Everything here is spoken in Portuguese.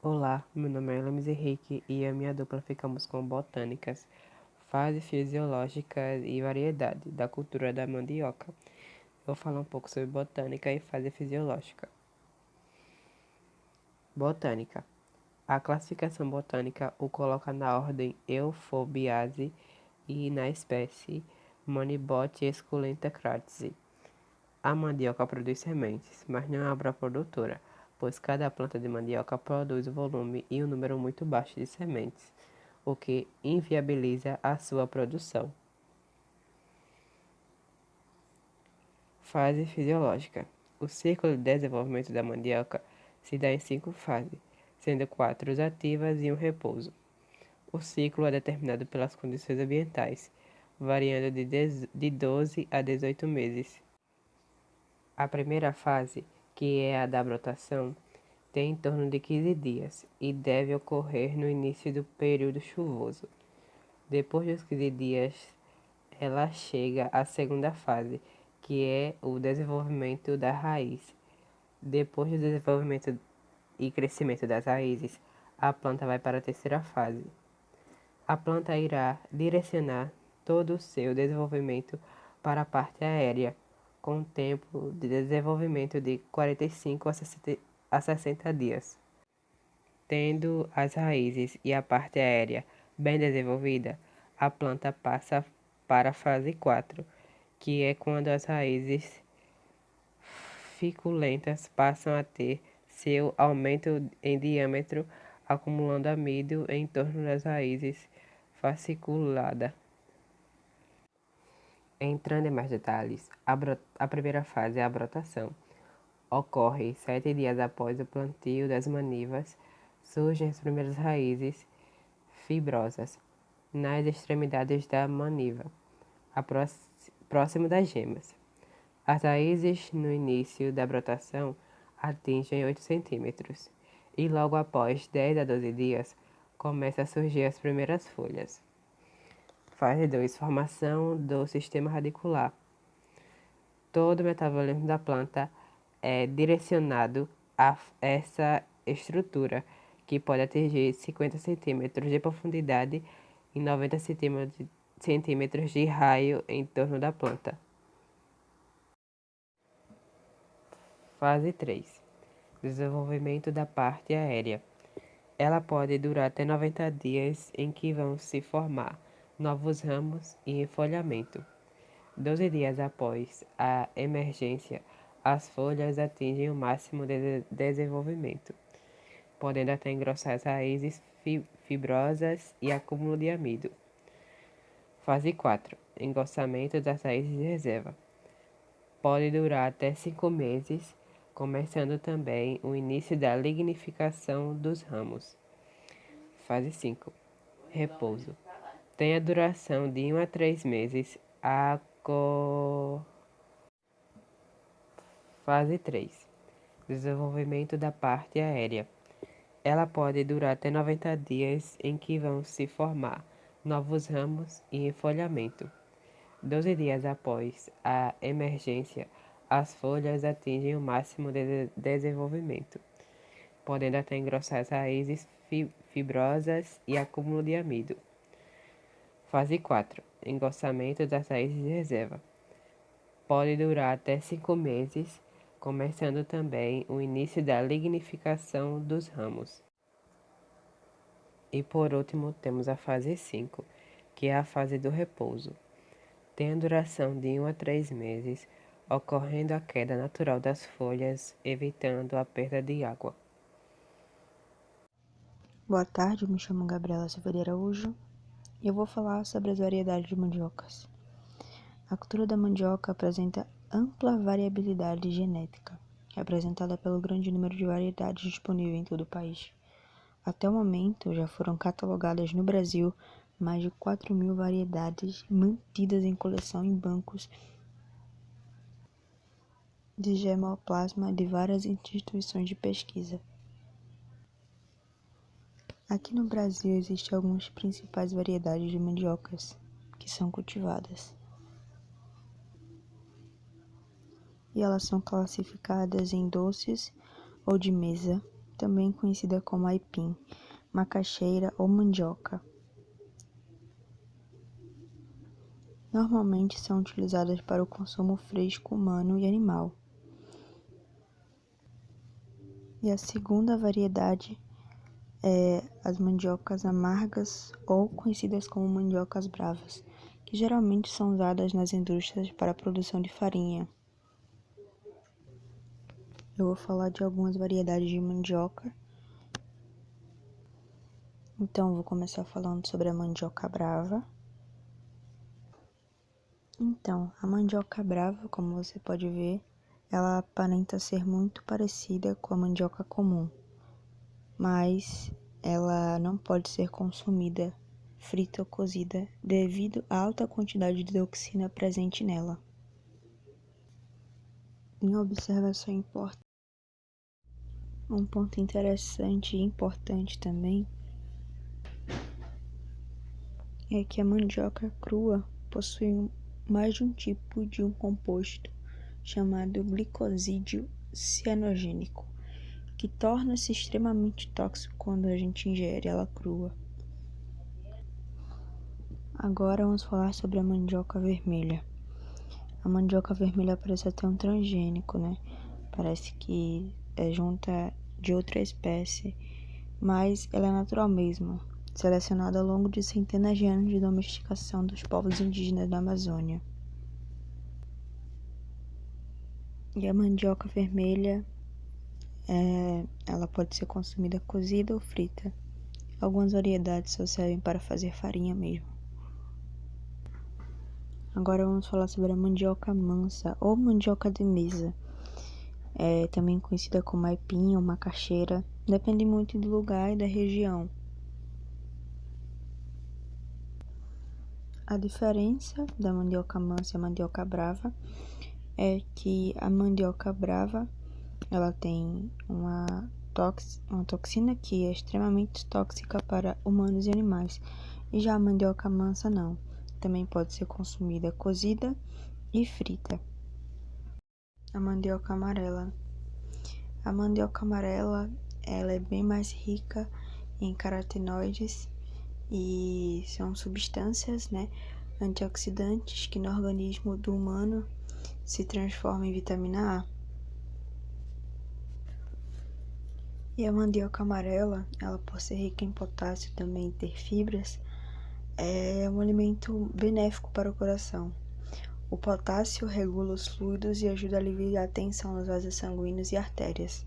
Olá, meu nome é Lames Henrique e a minha dupla ficamos com botânicas, fase fisiológica e variedade da cultura da mandioca. Vou falar um pouco sobre botânica e fase fisiológica. Botânica. A classificação botânica o coloca na ordem Euphorbiaceae e na espécie Manibot esculenta cratzi. A mandioca produz sementes, mas não é obra produtora, pois cada planta de mandioca produz um volume e um número muito baixo de sementes, o que inviabiliza a sua produção. Fase fisiológica. O ciclo de desenvolvimento da mandioca se dá em 5 fases, sendo 4 ativas e um repouso. O ciclo é determinado pelas condições ambientais, variando de 12 a 18 meses. A primeira fase, que é a da brotação, tem em torno de 15 dias e deve ocorrer no início do período chuvoso. Depois dos 15 dias, ela chega à segunda fase, que é o desenvolvimento da raiz. Depois do desenvolvimento e crescimento das raízes, a planta vai para a terceira fase. A planta irá direcionar todo o seu desenvolvimento para a parte aérea, com tempo de desenvolvimento de 45 a 60 dias. Tendo as raízes e a parte aérea bem desenvolvida, a planta passa para a fase 4, que é quando as raízes ficulentas passam a ter seu aumento em diâmetro, acumulando amido em torno das raízes fasciculadas. Entrando em mais detalhes, a primeira fase é a brotação. Ocorre 7 dias após o plantio das manivas, surgem as primeiras raízes fibrosas nas extremidades da maniva, próximo das gemas. As raízes no início da brotação atingem 8 centímetros e logo após 10 a 12 dias começam a surgir as primeiras folhas. Fase 2. Formação do sistema radicular. Todo o metabolismo da planta é direcionado a essa estrutura, que pode atingir 50 centímetros de profundidade e 90 centímetros de raio em torno da planta. Fase 3. Desenvolvimento da parte aérea. Ela pode durar até 90 dias, em que vão se formar novos ramos e enfolhamento. 12 dias após a emergência, as folhas atingem o máximo de desenvolvimento, podendo até engrossar as raízes fibrosas e acúmulo de amido. Fase 4. Engossamento das raízes de reserva. Pode durar até 5 meses, começando também o início da lignificação dos ramos. Fase 5. Repouso. Tem a duração de 1 a 3 meses. Fase 3. Desenvolvimento da parte aérea. Ela pode durar até 90 dias, em que vão se formar novos ramos e enfolhamento. 12 dias após a emergência, as folhas atingem o máximo de desenvolvimento, podendo até engrossar as raízes fibrosas e acúmulo de amido. Fase 4. Engossamento das raízes de reserva. Pode durar até 5 meses, começando também o início da lignificação dos ramos. E por último, temos a fase 5, que é a fase do repouso. Tem a duração de 1 a 3 meses, ocorrendo a queda natural das folhas, evitando a perda de água. Boa tarde, eu me chamo Gabriela Silva de Araújo e eu vou falar sobre as variedades de mandiocas. A cultura da mandioca apresenta ampla variabilidade genética, representada pelo grande número de variedades disponíveis em todo o país. Até o momento, já foram catalogadas no Brasil mais de 4.000 variedades mantidas em coleção em bancos de germoplasma de várias instituições de pesquisa. Aqui no Brasil existem algumas principais variedades de mandiocas que são cultivadas. E elas são classificadas em doces ou de mesa, também conhecida como aipim, macaxeira ou mandioca. Normalmente são utilizadas para o consumo fresco humano e animal. E a segunda variedade é as mandiocas amargas ou conhecidas como mandiocas bravas, que geralmente são usadas nas indústrias para a produção de farinha. Eu vou falar de algumas variedades de mandioca. Então, vou começar falando sobre a mandioca brava. Então, a mandioca brava, como você pode ver, ela aparenta ser muito parecida com a mandioca comum, mas ela não pode ser consumida frita ou cozida devido à alta quantidade de dioxina presente nela. Em observação importante, um ponto interessante e importante também é que a mandioca crua possui mais de um tipo de um composto chamado glicosídeo cianogênico, que torna-se extremamente tóxico quando a gente ingere ela crua. Agora vamos falar sobre a mandioca vermelha. A mandioca vermelha parece até um transgênico, né? Parece que é junta de outra espécie, mas ela é natural mesmo, selecionada ao longo de centenas de anos de domesticação dos povos indígenas da Amazônia. E a mandioca vermelha, ela pode ser consumida cozida ou frita. Algumas variedades só servem para fazer farinha mesmo. Agora vamos falar sobre a mandioca mansa ou mandioca de mesa. É também conhecida como aipim ou macaxeira. Depende muito do lugar e da região. A diferença da mandioca mansa e a mandioca brava é que a mandioca brava ela tem uma toxina que é extremamente tóxica para humanos e animais. E já a mandioca mansa não. Também pode ser consumida cozida e frita. A mandioca amarela. A mandioca amarela, ela é bem mais rica em carotenoides e são substâncias, né, antioxidantes que no organismo do humano se transformam em vitamina A. E a mandioca amarela, ela por ser rica em potássio e também ter fibras, é um alimento benéfico para o coração. O potássio regula os fluidos e ajuda a aliviar a tensão nos vasos sanguíneos e artérias.